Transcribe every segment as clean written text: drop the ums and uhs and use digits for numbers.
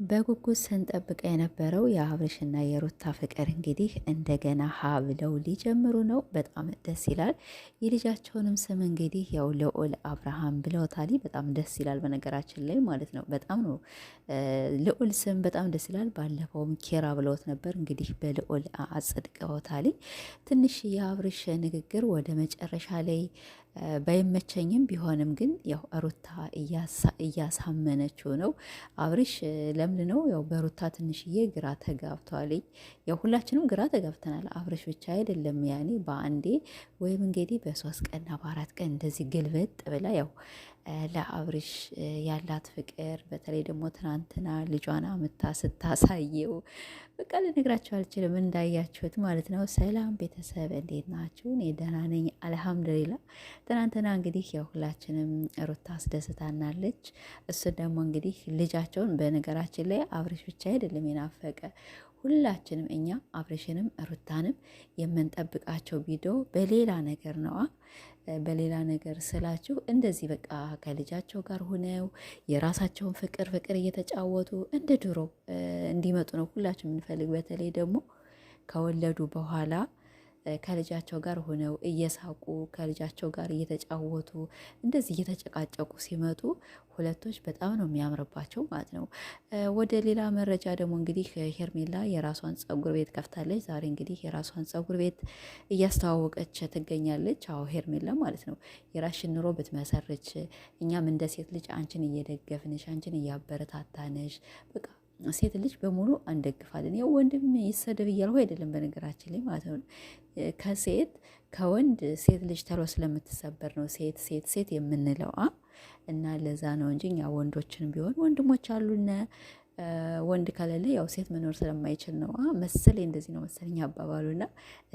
በጉጉት ስንጠብቅ የነበረው የአብርሽና የሩታ ፍቅር እንግዲህ እንደገና ሀ ብለው ሊጀምሩ ነው። በጣም ደስ ይላል። የልጃቸውንም ስም እንግዲህ ያው ልዑል አብርሃም ብለውታል። በጣም ደስ ይላል። በነገራችን ላይ ማለት ነው በጣም ነው ልዑል ስም በጣም ደስ ይላል። ባለፈውም ኬራ ብለውት ነበር። እንግዲህ በልዑል አጽድቀውታል። ትንሽ የአብርሽ ንግግር ወደ መጨረሻ ላይ ባይመቸኝም ቢሆንም ግን ያው ሩታ እያሳመነችው ነው። አብርሽ ለምን ነው ያው በሩታ ትንሽዬ ግራ ተጋብቷል። ያው ሁላችንም ግራ ተጋብተናል። አብርሽ ብቻ አይደለም ያኔ በአንዴ ወይም እንግዲህ በ3 ቀንና በ4 ቀን እንደዚህ ግልበጥ ብላ ያው ለአብርሽ ያላት ፍቅር በተለይ ደግሞ ትናንትና ልጇን አምታ ስታሳየው በቃ ልነግራችሁ አልችልም። እንዳያችሁት ማለት ነው። ሰላም ቤተሰብ እንዴት ናችሁ? እኔ ደህና ነኝ አልሐምዱሊላ። ትናንትና እንግዲህ ያው ሁላችንም ሩታ አስደስታናለች። እሱ ደግሞ እንግዲህ ልጃቸውን በነገራችን ላይ አብርሽ ብቻ አይደለም የናፈቀ ሁላችንም እኛ አብርሽንም ሩታንም የምንጠብቃቸው ቪዲዮ በሌላ ነገር ነዋ። በሌላ ነገር ስላችሁ እንደዚህ በቃ ከልጃቸው ጋር ሆነው የራሳቸውን ፍቅር እየተጫወቱ እንደ ድሮ እንዲመጡ ነው ሁላችን የምንፈልግ። በተለይ ደግሞ ከወለዱ በኋላ ከልጃቸው ጋር ሆነው እየሳቁ ከልጃቸው ጋር እየተጫወቱ እንደዚህ እየተጨቃጨቁ ሲመጡ ሁለቶች በጣም ነው የሚያምርባቸው ማለት ነው። ወደ ሌላ መረጃ ደግሞ እንግዲህ ሄርሜላ የራሷን ጸጉር ቤት ከፍታለች። ዛሬ እንግዲህ የራሷን ጸጉር ቤት እያስተዋወቀች ትገኛለች። አዎ ሄርሜላ ማለት ነው። የራስሽን ኑሮ ብትመሰርች እኛም እንደ ሴት ልጅ አንቺን እየደገፍንሽ አንቺን እያበረታታንሽ በቃ ሴት ልጅ በሙሉ አንደግፋለን። ያው ወንድም ይሰደብ እያልሁ አይደለም በነገራችን ላይ ማለት ነው። ከወንድ ሴት ልጅ ተሎ ስለምትሰበር ነው ሴት ሴት ሴት የምንለው እና ለዛ ነው እንጂ እኛ ወንዶችን ቢሆን ወንድሞች አሉነ ወንድ ከሌለ ያው ሴት መኖር ስለማይችል ነው መሰለኝ። እንደዚህ ነው መሰለኝ አባባሉና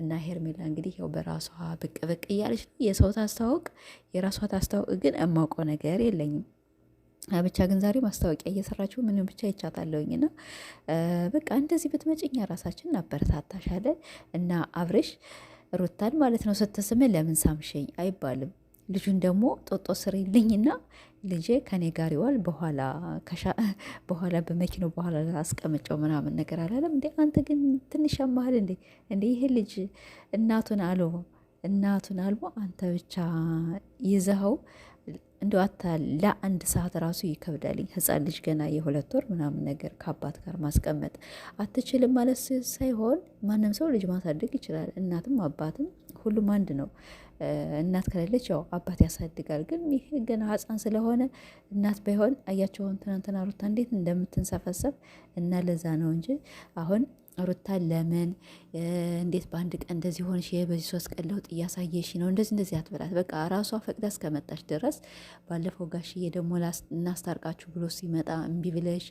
እና ሄርሜላ እንግዲህ ያው በራሷ ብቅ ብቅ እያለች ነው። የሰው ታስተዋውቅ የራሷ ታስተዋውቅ፣ ግን እማውቀው ነገር የለኝም። ብቻ ግን ዛሬ ማስታወቂያ እየሰራችሁ ምንም ብቻ ይቻታለሁኝና በቃ እንደዚህ ብትመጭኛ ራሳችን እናበረታታሻለን። እና አብርሽ ሩታን ማለት ነው ስትስም ለምን ሳምሸኝ አይባልም። ልጁን ደግሞ ጦጦ ስሪልኝና ልጄ ከኔ ጋር ይዋል በኋላ በመኪናው በኋላ አስቀምጨው ምናምን ነገር አላለም እንዴ? አንተ ግን ትንሽ ያማሃል እንዴ? ይሄ ልጅ እናቱን አልቦ አንተ ብቻ ይዘኸው እንደው ለአንድ ሰዓት ራሱ ይከብዳልኝ። ህፃን ልጅ ገና የ2 ወር ምናምን ነገር ከአባት ጋር ማስቀመጥ አትችልም ማለት ሳይሆን ማንም ሰው ልጅ ማሳደግ ይችላል። እናትም አባትም ሁሉም አንድ ነው። እናት ከሌለች ያው አባት ያሳድጋል። ግን ይሄ ገና ህፃን ስለሆነ እናት ባይሆን አያቸውን ትናንትና ሩታ እንዴት እንደምትንሰፈሰብ እና ለዛ ነው እንጂ አሁን ሩታ ለምን እንዴት በአንድ ቀን እንደዚህ ሆንሽ? በዚህ 3 ቀን ለውጥ እያሳየሽ ነው። እንደዚህ አትበላት። በቃ ራሷ ፈቅዳ እስከመጣች ድረስ ባለፈው ጋሽዬ ደግሞ እናስታርቃችሁ ብሎ ሲመጣ እምቢ ብለሽ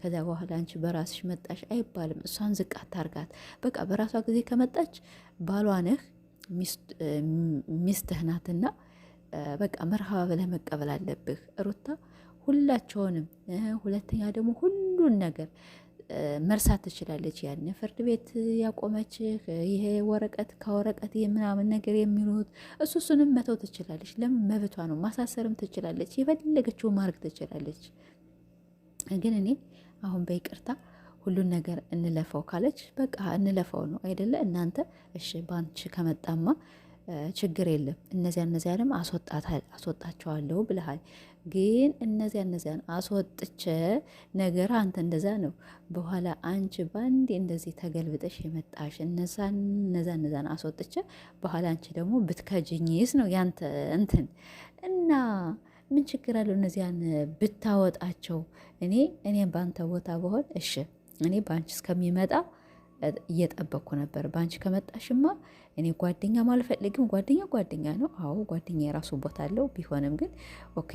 ከዛ በኋላ አንቺ በራስሽ መጣሽ አይባልም። እሷን ዝቅ አታርጋት። በቃ በራሷ ጊዜ ከመጣች ባሏ ነህ ሚስትህ ናትና በቃ መርሃባ ብለህ መቀበል አለብህ ሩታ ሁላቸውንም። ሁለተኛ ደግሞ ሁሉን ነገር መርሳት ትችላለች። ያን ፍርድ ቤት ያቆመች ይሄ ወረቀት ከወረቀት ምናምን ነገር የሚሉት እሱንም መተው ትችላለች። ለምን መብቷ ነው። ማሳሰርም ትችላለች። የፈለገችው ማድረግ ትችላለች። ግን እኔ አሁን በይቅርታ ሁሉን ነገር እንለፈው ካለች በቃ እንለፈው ነው አይደለ? እናንተ እሺ ባንቺ ከመጣማ ችግር የለም እነዚያን አስወጣቸዋለሁ ብለሃል። ግን እነዚያን አስወጥቼ ነገር አንተ እንደዛ ነው በኋላ አንቺ ባንዴ እንደዚህ ተገልብጠሽ የመጣሽ እነዛን አስወጥቼ በኋላ አንቺ ደግሞ ብትከጅኝስ ነው ያንተ እንትን እና ምን ችግር አለው? እነዚያን ብታወጣቸው እኔ ባንተ ቦታ በሆን እሺ እኔ ባንቺ እስከሚመጣ እየጠበቅኩ ነበር። ባንቺ ከመጣሽማ እኔ ጓደኛም አልፈልግም። ጓደኛ ነው። አዎ ጓደኛ የራሱ ቦታ አለው። ቢሆንም ግን ኦኬ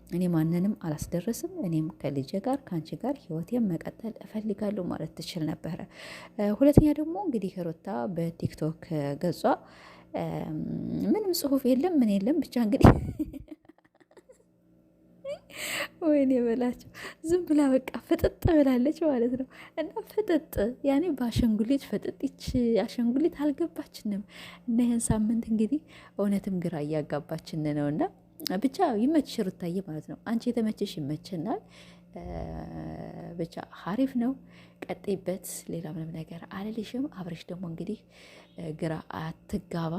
እኔ ማንንም አላስደርስም። እኔም ከልጄ ጋር ከአንቺ ጋር ህይወቴን መቀጠል እፈልጋለሁ ማለት ትችል ነበረ። ሁለተኛ ደግሞ እንግዲህ ሩታ በቲክቶክ ገጿ ምንም ጽሁፍ የለም ምን የለም ብቻ እንግዲህ ወይኔ በላቸው ዝም ብላ በቃ ፍጥጥ ብላለች ማለት ነው። እና ፍጥጥ ያኔ በአሸንጉሊት ፍጥጥች አሸንጉሊት አልገባችንም። እና ይህን ሳምንት እንግዲህ እውነትም ግራ እያጋባችን ነው። እና ብቻ ይመችሽ ሩታዬ ማለት ነው። አንቺ የተመቸሽ ይመችናል። ብቻ ሀሪፍ ነው፣ ቀጥይበት። ሌላ ምንም ነገር አልልሽም። አብርሽ ደግሞ እንግዲህ ግራ አትጋባ።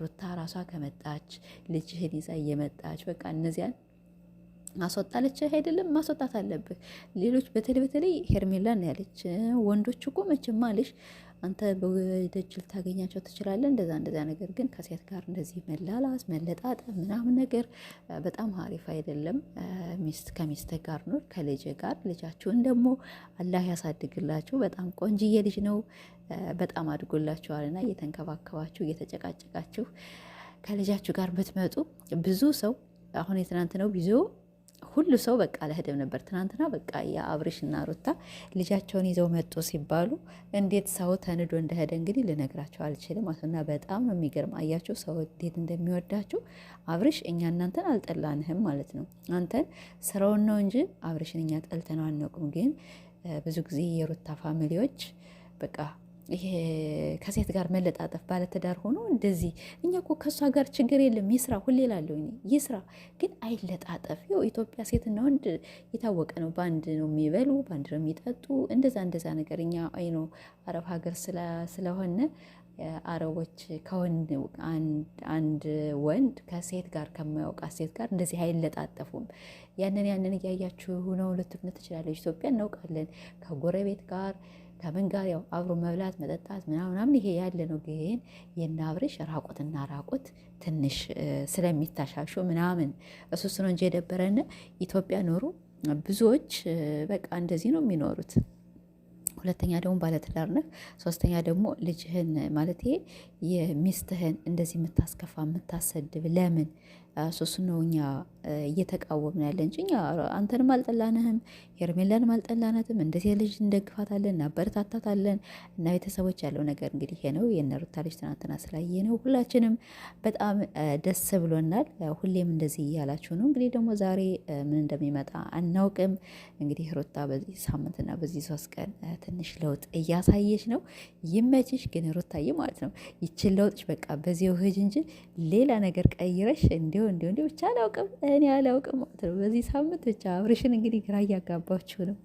ሩታ ራሷ ከመጣች ልጅህን ይዛ እየመጣች በቃ እነዚያን ማስወጣለች አይደለም፣ ማስወጣት አለብህ። ሌሎች በተለይ ሄርሜላን ያለች ወንዶች እኮ መቼም አለሽ አንተ በደጅ ልታገኛቸው ትችላለህ፣ እንደዛ ነገር ግን ከሴት ጋር እንደዚህ መላላስ መለጣጠፍ ምናምን ነገር በጣም ሀሪፍ አይደለም። ሚስት ከሚስት ጋር ነው ከልጅ ጋር። ልጃችሁን ደግሞ አላህ ያሳድግላችሁ። በጣም ቆንጅዬ ልጅ ነው። በጣም አድጎላችኋልና እየተንከባከባችሁ እየተጨቃጨቃችሁ ከልጃችሁ ጋር ብትመጡ ብዙ ሰው አሁን የትናንት ነው ብዙ ሁሉ ሰው በቃ አልሄደም ነበር። ትናንትና በቃ የአብርሽና ሩታ ልጃቸውን ይዘው መጡ ሲባሉ እንዴት ሰው ተንዶ እንደሄደ እንግዲህ ልነግራቸው አልችልም። እና በጣም ነው የሚገርም። አያችሁ ሰው እንዴት እንደሚወዳችሁ። አብርሽ እኛ እናንተን አልጠላንህም ማለት ነው። አንተን ስራውን ነው እንጂ አብርሽን እኛ ጠልተነው አናውቅም። ግን ብዙ ጊዜ የሩታ ፋሚሊዎች በቃ ይሄ ከሴት ጋር መለጣጠፍ ባለትዳር ሆኖ እንደዚህ እኛ እኮ ከእሷ ጋር ችግር የለም ይስራ፣ ሁሌ ላለሁ ይስራ፣ ግን አይለጣጠፍ። ይኸው ኢትዮጵያ ሴትና ወንድ የታወቀ ነው። በአንድ ነው የሚበሉ፣ በአንድ ነው የሚጠጡ፣ እንደዛ ነገር። እኛ አይኖ አረብ ሀገር ስለሆነ አረቦች ከወንድ አንድ ወንድ ከሴት ጋር ከማያውቃት ሴት ጋር እንደዚህ አይለጣጠፉም። ያንን እያያችሁ ነው ልትፍነት ትችላለች። ኢትዮጵያ እናውቃለን ከጎረቤት ጋር ከምን ጋር ያው አብሮ መብላት መጠጣት ምናምን ይሄ ያለ ነው። ግን የእነ አብርሽ ራቁትና ራቁት ትንሽ ስለሚታሻሹ ምናምን እሱስ ነው እንጂ የደበረን ኢትዮጵያ ኖሩ ብዙዎች በቃ እንደዚህ ነው የሚኖሩት። ሁለተኛ ደግሞ ባለትዳር ነህ። ሶስተኛ ደግሞ ልጅህን ማለት የሚስትህን እንደዚህ የምታስከፋ የምታሰድብ ለምን? ሶስት ነው እኛ እየተቃወምን ያለ እንጂ እኛ አንተንም አልጠላንህም፣ ሄርሜላንም አልጠላናትም። እንደዚህ ልጅ እንደግፋታለን፣ እናበረታታታለን። እና ቤተሰቦች ያለው ነገር እንግዲህ ይሄ ነው። የእነ ሩታ ልጅ ትናንትና ስላየ ነው ሁላችንም በጣም ደስ ብሎናል። ሁሌም እንደዚህ እያላችሁ ነው እንግዲህ ደግሞ ዛሬ ምን እንደሚመጣ አናውቅም። እንግዲህ ሩታ በዚህ ሳምንትና በዚህ 3 ቀን ትንሽ ለውጥ እያሳየች ነው። ይመችሽ። ግን ሩታዬ ማለት ነው ይችን ለውጥሽ በቃ በዚያው ሂጅ እንጂ ሌላ ነገር ቀይረሽ እንዲሁ ብቻ አላውቅም፣ እኔ አላውቅም ማለት ነው። በዚህ ሳምንት ብቻ አብርሽን እንግዲህ ግራ እያጋባችሁ ነው።